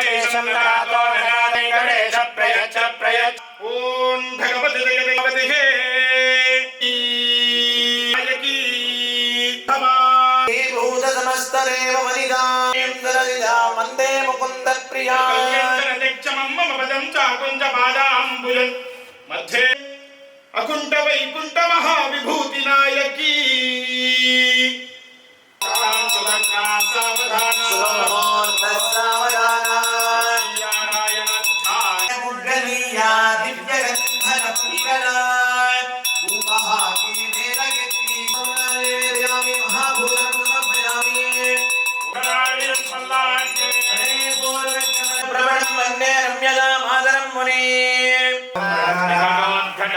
वेङ्कटेशं नरातो वेङ्कटेश प्रयच्छ प्रयच्छ ॐ भगवते देवते भूत समस्तदेव वनितां वन्दे मुकुन्द प्रिया मम पदं चाकुञ्ज पादाम्बुजं मध्ये अकुण्ठ वैकुण्ठ महाविभूति नायकी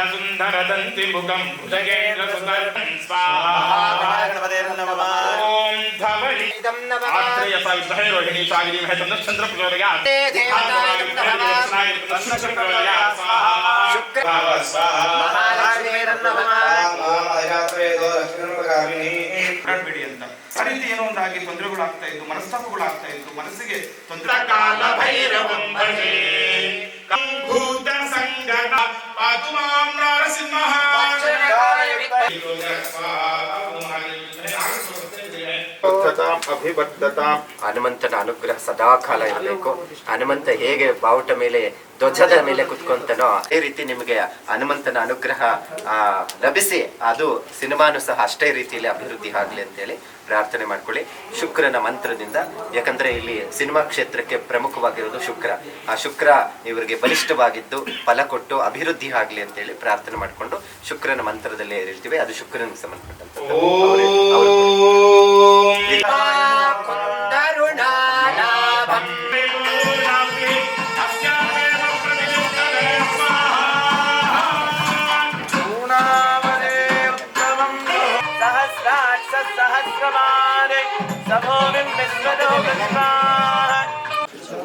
सुंदरदंति मुखं भुजगेन्द्र सुदर्शन स्वाहा ओम धवली आत्रेय सावित्री रोहिणी सागरी मह चंद्र प्रचोदयात् ಸರಿತಿ ಏನೋ ಒಂದಾಗಿ ತೊಂದರೆಗಳಾಗ್ತಾ ಇತ್ತು, ಮನಸ್ತಾಪಗಳಾಗ್ತಾ ಇತ್ತು, ಮನಸ್ಸಿಗೆ ತೊಂದರೆ ಕಾಲ ಭೈರವಂ ಭಜೆ ಭೂತ ಸಂಗಮ ಪಾತುಮಾಂ ನರಸಿಂಹ ಹನುಮಂತನ ಅನುಗ್ರಹ ಸದಾ ಕಾಲ ಇರಬೇಕು. ಹನುಮಂತ ಹೇಗೆ ಬಾವುಟ ಮೇಲೆ ಧ್ವಜದ ಮೇಲೆ ಕುತ್ಕೊಂತನೋ ಅದೇ ರೀತಿ ನಿಮಗೆ ಹನುಮಂತನ ಅನುಗ್ರಹ ಲಭಿಸಿ ಅದು ಸಿನಿಮಾನು ಸಹ ಅಷ್ಟೇ ರೀತಿಯಲ್ಲಿ ಅಭಿವೃದ್ಧಿ ಆಗಲಿ ಅಂತೇಳಿ ಪ್ರಾರ್ಥನೆ ಮಾಡ್ಕೊಳ್ಳಿ. ಶುಕ್ರನ ಮಂತ್ರದಿಂದ, ಯಾಕಂದ್ರೆ ಇಲ್ಲಿ ಸಿನಿಮಾ ಕ್ಷೇತ್ರಕ್ಕೆ ಪ್ರಮುಖವಾಗಿರೋದು ಶುಕ್ರ. ಆ ಶುಕ್ರ ಇವರಿಗೆ ಬಲಿಷ್ಠವಾಗಿದ್ದು ಫಲ ಕೊಟ್ಟು ಅಭಿವೃದ್ಧಿ ಆಗಲಿ ಅಂತೇಳಿ ಪ್ರಾರ್ಥನೆ ಮಾಡಿಕೊಂಡು ಶುಕ್ರನ ಮಂತ್ರದಲ್ಲೇ ಇರ್ತೀವಿ. ಅದು ಶುಕ್ರನಿಗೆ ಸಂಬಂಧಪಟ್ಟಂತ.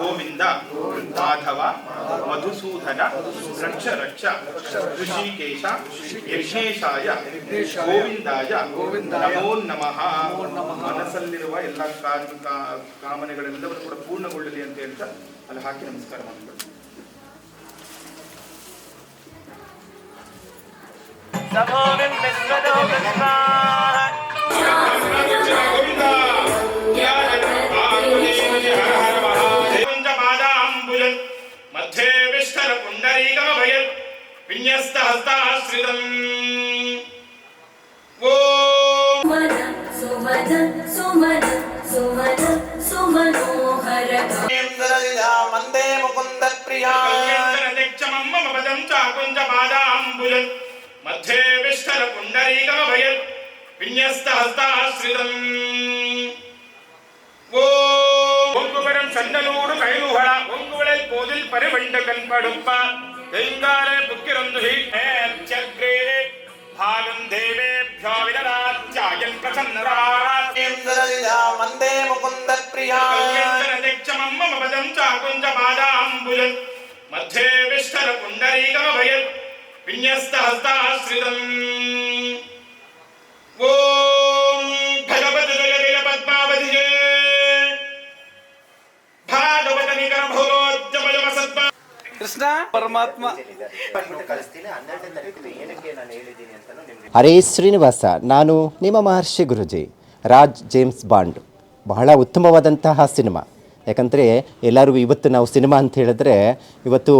ಗೋವಿಂದ ಮಾಧವ ಮಧುಸೂದನ ರಕ್ಷ ರಕ್ಷ ಋಷಿಕೇಶ ಯಜ್ಞೇಶಾಯ ಗೋವಿಂದಾಯ ನಮೋ ನಮಃ. ಮನಸ್ಸಲ್ಲಿರುವ ಎಲ್ಲ ಕಾಮನೆಗಳೆಲ್ಲವನ್ನು ಕೂಡ ಪೂರ್ಣಗೊಳ್ಳಲಿ ಅಂತ ಹೇಳ್ತಾ ಅಲ್ಲಿ ಹಾಕಿ ನಮಸ್ಕಾರ ಮಾಡಿಕೊಳ್ಳಿ. मध्ये विष्ठल पुण्डरीकमभयं विन्यस्तहस्ताश्रितम् वन्दे मुकुन्द प्रिया मम पदं चाकुञ्ज पादाम्बुजं मध्ये विष्ठल पुण्डरीकमभयं विन्यस्तहस्ताश्रितम् ஒங்குவரம் சண்டலூடு கைலுகள ஒங்குவளை போதில் பரிவண்ட கண்படுப்ப தெய்ங்காரே புக்கிரந்துஹி சக்ரே பாகம் தேவேभ्यो விதராச்சாயன் பிரசன்னராச்சேந்திரலிதா வந்தே முகுந்த பிரியா கல்யந்தரதெச்சமம் மம பதம் சாகுஞ்ச பாதாம்புஜம் मध्ये விஷ்டர புண்டரீகமபயம் வின்யஸ்தஹஸ்தாஸ்ரிதம் ஓம் ಭಗವತಿ ಜಯ ಜಯ ಪದ್ಮಾವತಿಯೇ ಕೃಷ್ಣ ಪರಮಾತ್ಮ. ಹರೇ ಶ್ರೀನಿವಾಸ. ನಾನು ನಿಮ್ಮ ಮಹರ್ಷಿ ಗುರುಜಿ. ರಾಜ್ ಜೇಮ್ಸ್ ಬಾಂಡ್ ಬಹಳ ಉತ್ತಮವಾದಂತಹ ಸಿನಿಮಾ. ಯಾಕಂದರೆ ಎಲ್ಲರೂ ಇವತ್ತು ನಾವು ಸಿನಿಮಾ ಅಂತ ಹೇಳಿದ್ರೆ ಇವತ್ತು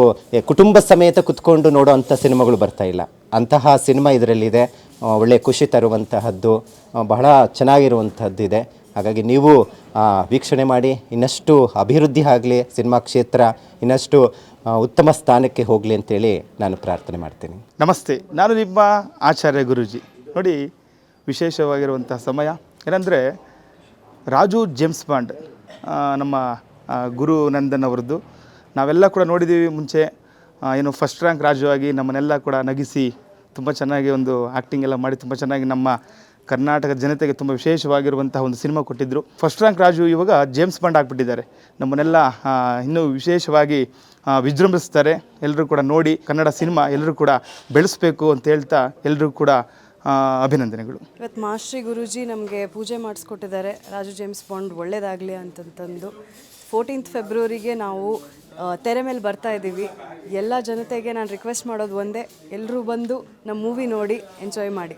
ಕುಟುಂಬ ಸಮೇತ ಕುತ್ಕೊಂಡು ನೋಡೋ ಅಂಥ ಸಿನಿಮಾಗಳು ಬರ್ತಾಯಿಲ್ಲ. ಅಂತಹ ಸಿನಿಮಾ ಇದರಲ್ಲಿದೆ. ಒಳ್ಳೆಯ ಖುಷಿ ತರುವಂತಹದ್ದು, ಬಹಳ ಚೆನ್ನಾಗಿರುವಂಥದ್ದು ಇದೆ. ಹಾಗಾಗಿ ನೀವು ವೀಕ್ಷಣೆ ಮಾಡಿ, ಇನ್ನಷ್ಟು ಅಭಿವೃದ್ಧಿ ಆಗಲಿ, ಸಿನಿಮಾ ಕ್ಷೇತ್ರ ಇನ್ನಷ್ಟು ಉತ್ತಮ ಸ್ಥಾನಕ್ಕೆ ಹೋಗಲಿ ಅಂತೇಳಿ ನಾನು ಪ್ರಾರ್ಥನೆ ಮಾಡ್ತೀನಿ. ನಮಸ್ತೆ, ನಾನು ನಿಮ್ಮ ಆಚಾರ್ಯ ಗುರೂಜಿ. ನೋಡಿ, ವಿಶೇಷವಾಗಿರುವಂಥ ಸಮಯ ಏನಂದರೆ ರಾಜು ಜೇಮ್ಸ್ ಬಾಂಡ್ ನಮ್ಮ ಗುರು ನಂದನ್ ಅವರದ್ದು. ನಾವೆಲ್ಲ ಕೂಡ ನೋಡಿದ್ದೀವಿ ಮುಂಚೆ. ಏನು ಫಸ್ಟ್ ರ್ಯಾಂಕ್ ರಾಜು ಆಗಿ ನಮ್ಮನ್ನೆಲ್ಲ ಕೂಡ ನಗಿಸಿ ತುಂಬ ಚೆನ್ನಾಗಿ ಒಂದು ಆ್ಯಕ್ಟಿಂಗ್ ಎಲ್ಲ ಮಾಡಿ ತುಂಬ ಚೆನ್ನಾಗಿ ನಮ್ಮ ಕರ್ನಾಟಕದ ಜನತೆಗೆ ತುಂಬ ವಿಶೇಷವಾಗಿರುವಂತಹ ಒಂದು ಸಿನಿಮಾ ಕೊಟ್ಟಿದ್ದರು. ಫಸ್ಟ್ ರ್ಯಾಂಕ್ ರಾಜು ಇವಾಗ ಜೇಮ್ಸ್ ಬಾಂಡ್ ಆಗಿಬಿಟ್ಟಿದ್ದಾರೆ. ನಮ್ಮನ್ನೆಲ್ಲ ಇನ್ನೂ ವಿಶೇಷವಾಗಿ ವಿಜೃಂಭಿಸ್ತಾರೆ. ಎಲ್ಲರೂ ಕೂಡ ನೋಡಿ ಕನ್ನಡ ಸಿನಿಮಾ ಎಲ್ಲರೂ ಕೂಡ ಬೆಳೆಸಬೇಕು ಅಂತ ಹೇಳ್ತಾ ಎಲ್ಲರೂ ಕೂಡ ಅಭಿನಂದನೆಗಳು. ಇವತ್ತು ಮಾಶ್ರೀ ಗುರೂಜಿ ನಮಗೆ ಪೂಜೆ ಮಾಡಿಸ್ಕೊಟ್ಟಿದ್ದಾರೆ. ರಾಜು ಜೇಮ್ಸ್ ಬಾಂಡ್ ಒಳ್ಳೇದಾಗಲಿ ಅಂತಂತಂದು 14th ಫೆಬ್ರವರಿಗೆ ನಾವು ತೆರೆ ಮೇಲೆ ಬರ್ತಾ ಇದ್ದೀವಿ. ಎಲ್ಲ ಜನತೆಗೆ ನಾನು ರಿಕ್ವೆಸ್ಟ್ ಮಾಡೋದು ಒಂದೇ, ಎಲ್ಲರೂ ಬಂದು ನಮ್ಮ ಮೂವಿ ನೋಡಿ ಎಂಜಾಯ್ ಮಾಡಿ.